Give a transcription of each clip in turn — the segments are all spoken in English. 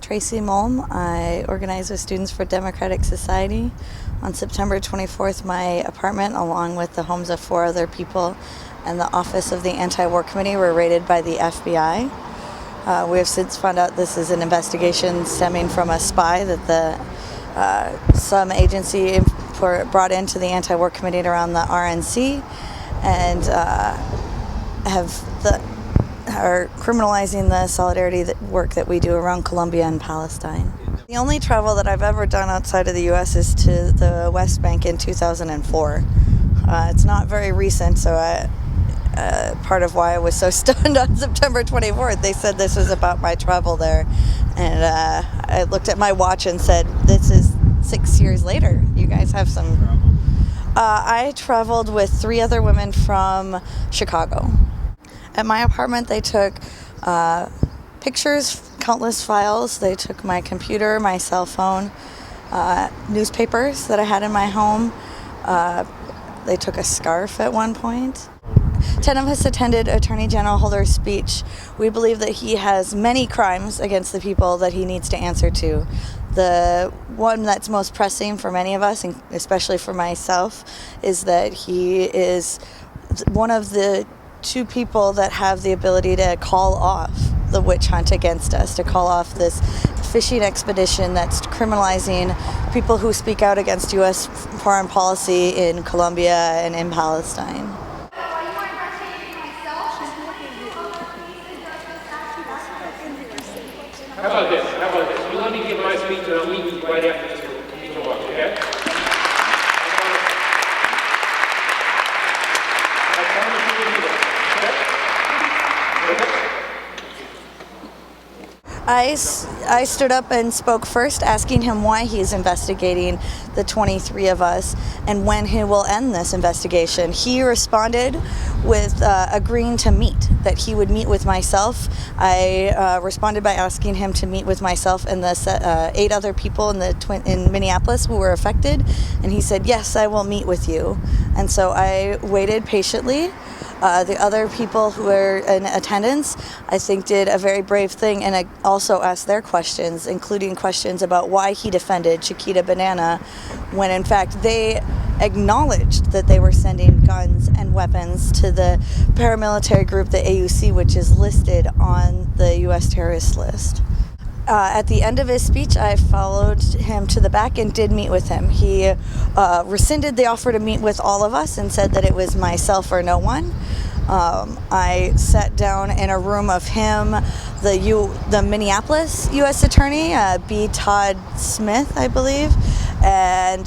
Tracy Molm. I organize with Students for Democratic Society. On September 24th, my apartment, along with the homes of 4 other people and the office of the Anti-War Committee, were raided by the FBI. We have since found out this is an investigation stemming from a spy that some agency brought into the Anti-War Committee around the RNC, and are criminalizing the solidarity work that we do around Colombia and Palestine. The only travel that I've ever done outside of the U.S. is to the West Bank in 2004. It's not very recent, so part of why I was so stunned on September 24th. They said this was about my travel there, and I looked at my watch and said, this is 6 years later. You guys have some... I traveled with 3 other women from Chicago. At my apartment, they took pictures, countless files. They took my computer, my cell phone, newspapers that I had in my home. They took a scarf at one point. 10 of us attended Attorney General Holder's speech. We believe that he has many crimes against the people that he needs to answer to. The one that's most pressing for many of us, and especially for myself, is that he is one of the 2 people that have the ability to call off the witch hunt against us, to call off this fishing expedition that's criminalizing people who speak out against U.S. foreign policy in Colombia and in Palestine. How about this? You let me give my speech and I'll meet you right after this. Okay? I stood up and spoke first, asking him why he's investigating the 23 of us and when he will end this investigation. He responded with agreeing to meet, that he would meet with myself. I responded by asking him to meet with myself and the 8 other people in Minneapolis who were affected, and he said, yes, I will meet with you. And so I waited patiently. The other people who were in attendance, I think, did a very brave thing, and I also asked their questions, including questions about why he defended Chiquita Banana, when in fact they acknowledged that they were sending guns and weapons to the paramilitary group, the AUC, which is listed on the U.S. terrorist list. At the end of his speech, I followed him to the back and did meet with him. He rescinded the offer to meet with all of us and said that it was myself or no one. I sat down in a room of him, the Minneapolis U.S. Attorney, B. Todd Smith, I believe, and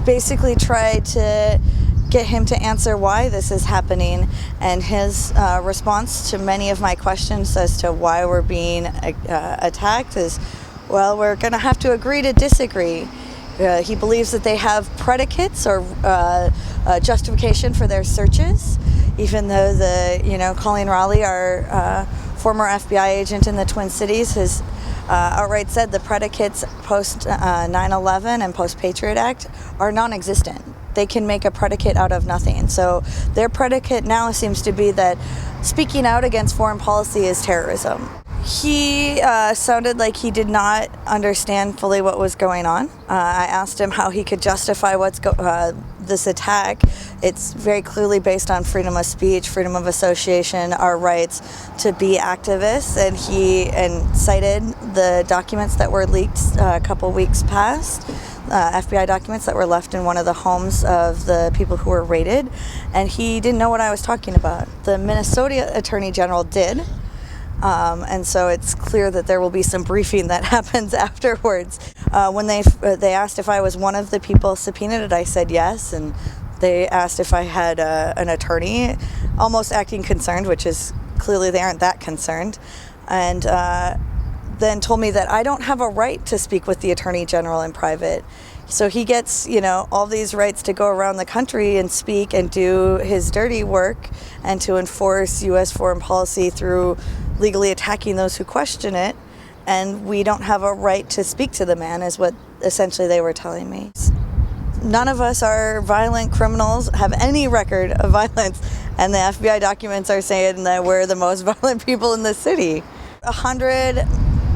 basically tried to get him to answer why this is happening, and his response to many of my questions as to why we're being attacked is, well, we're going to have to agree to disagree. He believes that they have predicates or justification for their searches, even though Colleen Raleigh, our former FBI agent in the Twin Cities, has outright said the predicates post 9/11 and post Patriot Act are non-existent. They can make a predicate out of nothing. So their predicate now seems to be that speaking out against foreign policy is terrorism. He sounded like he did not understand fully what was going on. I asked him how he could justify this attack. It's very clearly based on freedom of speech, freedom of association, our rights to be activists, and he cited the documents that were leaked a couple weeks past. FBI documents that were left in one of the homes of the people who were raided, and he didn't know what I was talking about. The Minnesota Attorney General did, and so it's clear that there will be some briefing that happens afterwards. When they asked if I was one of the people subpoenaed, I said yes, and they asked if I had an attorney, almost acting concerned, which is clearly they aren't that concerned, and then told me that I don't have a right to speak with the Attorney General in private. So he gets, all these rights to go around the country and speak and do his dirty work and to enforce U.S. foreign policy through legally attacking those who question it. And we don't have a right to speak to the man, is what essentially they were telling me. None of us are violent criminals, have any record of violence, and the FBI documents are saying that we're the most violent people in the city. 100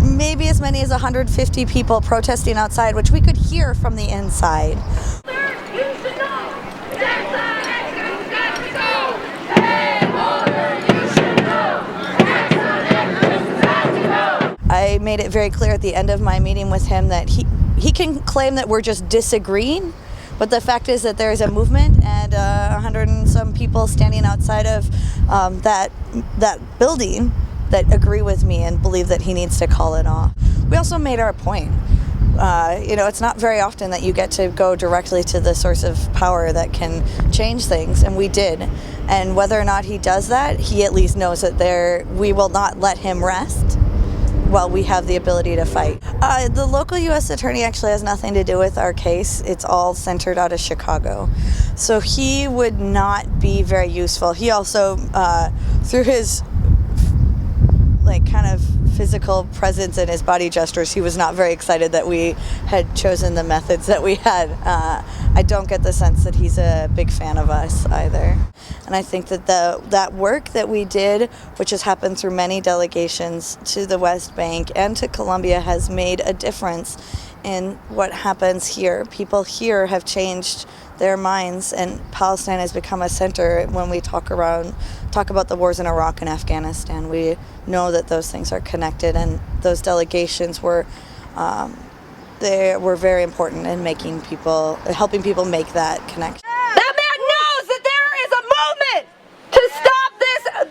maybe as many as 150 people protesting outside, which we could hear from the inside. I made it very clear at the end of my meeting with him that he can claim that we're just disagreeing, but the fact is that there is a movement and 100 and some people standing outside of that building that agree with me and believe that he needs to call it off. We also made our point. It's not very often that you get to go directly to the source of power that can change things, and we did. And whether or not he does that, he at least knows that we will not let him rest while we have the ability to fight. The local U.S. attorney actually has nothing to do with our case. It's all centered out of Chicago. So he would not be very useful. He also, through his kind of physical presence and his body gestures, he was not very excited that we had chosen the methods that we had. I don't get the sense that he's a big fan of us either. And I think that that work that we did, which has happened through many delegations to the West Bank and to Colombia, has made a difference in what happens here. People here have changed their minds, and Palestine has become a center. When we talk about the wars in Iraq and Afghanistan, we know that those things are connected, and those delegations were very important in helping people make that connection. That man knows that there is a movement to stop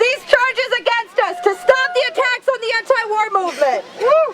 these charges against us, to stop the attacks on the anti-war movement. Woo!